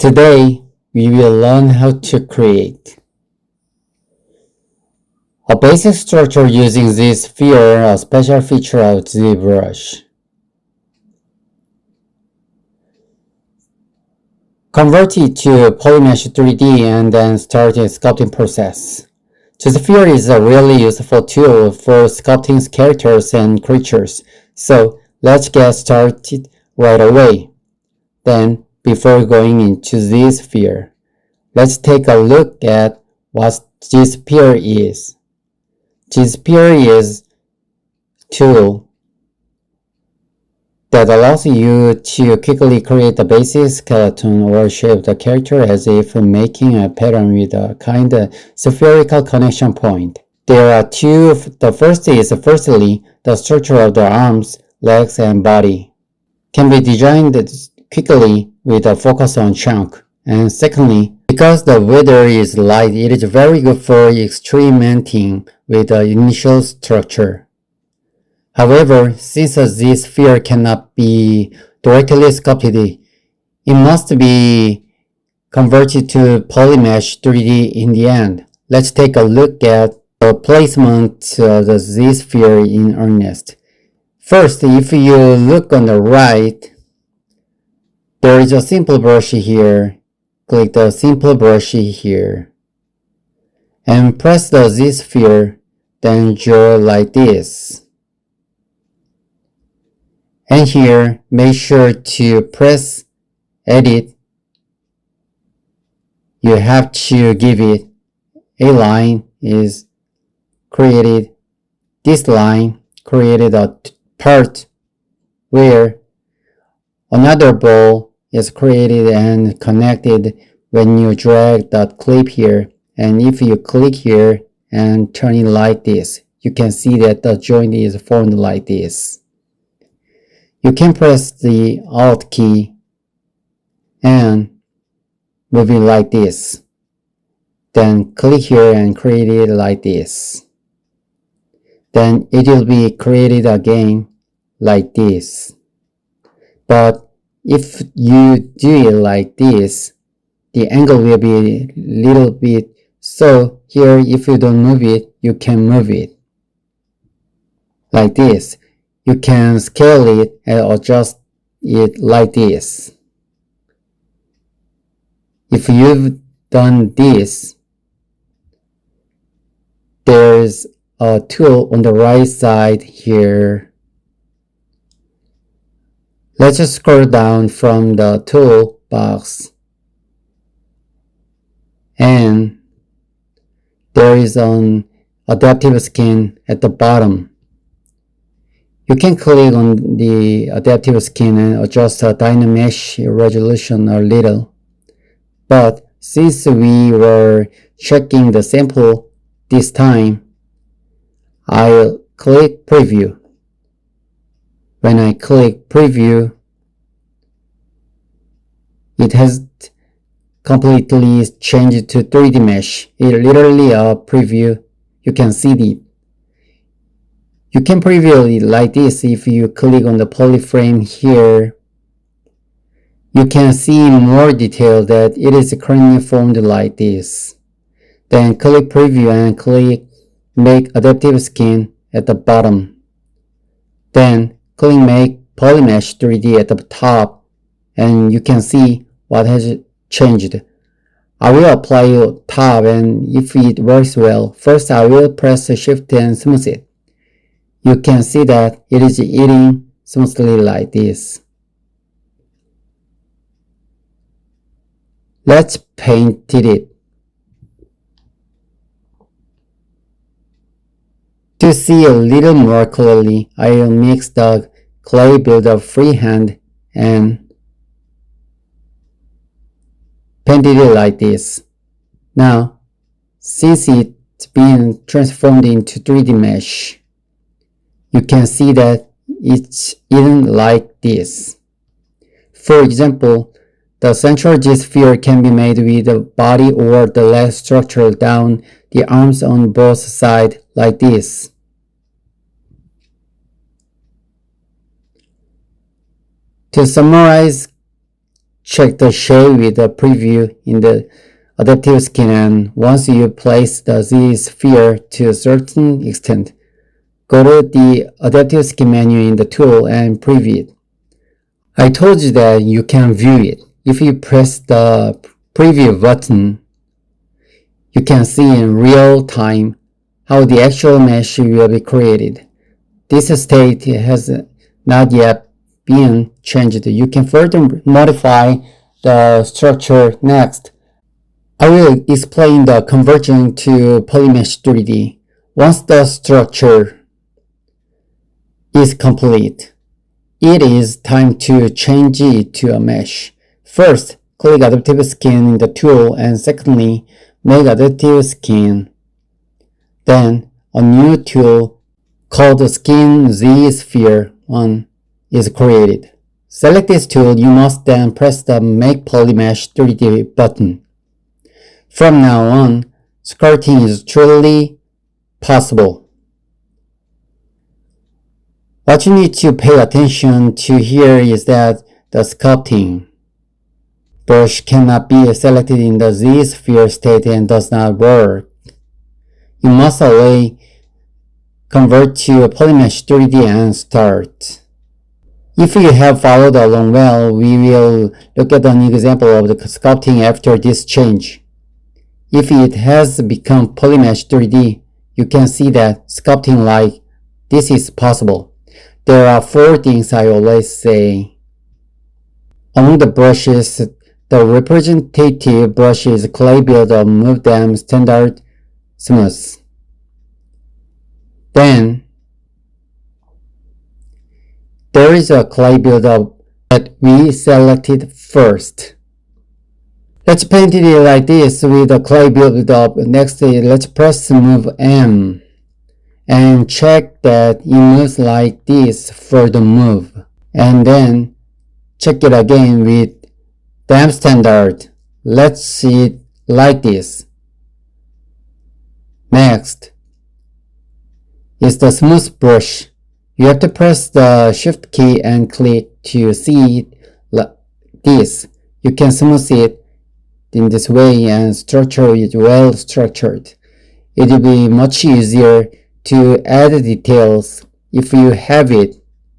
Today, we will learn how to create a basic structure using ZSphere, a special feature of Zbrush. Convert it to Polymesh3D and then start the sculpting process. ZSphere is a really useful tool for sculpting characters and creatures, so let's get started right away. Then, before going into ZSphere, let's take a look at what ZSphere is. ZSphere is a tool that allows you to quickly create a basic skeleton or shape the character as if making a pattern with a kind of spherical connection point. There are two. The first is firstly, the structure of the arms, legs, and body can be designed quickly with a focus on chunk. And secondly, because the weather is light, it is very good for experimenting with the initial structure. However, since this sphere cannot be directly sculpted, it must be converted to Polymesh3D in the end. Let's take a look at the placement of the ZSphere in earnest. First, if you look on the right, there is a simple brush here. Click the simple brush here and press the ZSphere, then draw like this. And here, make sure to press edit. You have to give it a line is created. This line created a part where another ball is created and connected when you drag that clip here. And if you click here and turn it like this, you can see that the joint is formed like this. You can press the Alt key and move it like this. Then click here and create it like this. Then it will be created again like this. But if you do it like this, the angle will be a little bit. So here, if you don't move it, you can move it like this. You can scale it and adjust it like this. If you've done this, there's a tool on the right side here. Let's just scroll down from the tool box, and there is an adaptive skin at the bottom. You can click on the adaptive skin and adjust the dynamic resolution a little. But since we were checking the sample this time, I'll click preview. When I click preview, it has completely changed to 3D mesh. It's literally a preview. You can see it. You can preview it like this. If you click on the polyframe here, you can see more detail that it is currently formed like this. Then click preview and click make adaptive skin at the bottom. Then click make Polymesh3D at the top, and you can see what has changed. I will apply top, and if it works well, first I will press shift and smooth it. You can see that it is eating smoothly like this. Let's paint it. To see a little more clearly, I will mix the clay builder freehand and paint it like this. Now, since it's been transformed into 3D mesh, you can see that it's eaten like this. For example, the central ZSphere can be made with the body or the leg structure down the arms on both sides like this. To summarize, check the shade with the preview in the adaptive skin, and once you place the ZSphere to a certain extent, go to the adaptive skin menu in the tool and preview it. I told you that you can view it. If you press the preview button, you can see in real time how the actual mesh will be created. This state has not yet been changed. You can further modify the structure next. I will explain the conversion to Polymesh3D. Once the structure is complete, it is time to change it to a mesh. First, click Adaptive Skin in the tool, and secondly, make Adaptive Skin. Then, a new tool called Skin ZSphere 1 is created. Select this tool. You must then press the Make Polymesh3D button. From now on, sculpting is truly possible. What you need to pay attention to here is that the sculpting brush cannot be selected in the ZSphere state and does not work. You must always convert to Polymesh3D and start. If you have followed along well, we will look at an example of the sculpting after this change. If it has become Polymesh3D, you can see that sculpting like this is possible. There are 4 things I always say. Among the brushes, the representative brush is clay buildup, move them standard smooth. Then, there is a clay buildup that we selected first. Let's paint it like this with a clay buildup. Next, let's press move M and check that it moves like this for the move. And then check it again with damp standard. Let's see it like this. Next is the smooth brush. You have to press the shift key and click to see it like this. You can smooth it in this way and structure is well structured. It will be much easier to add details if you have it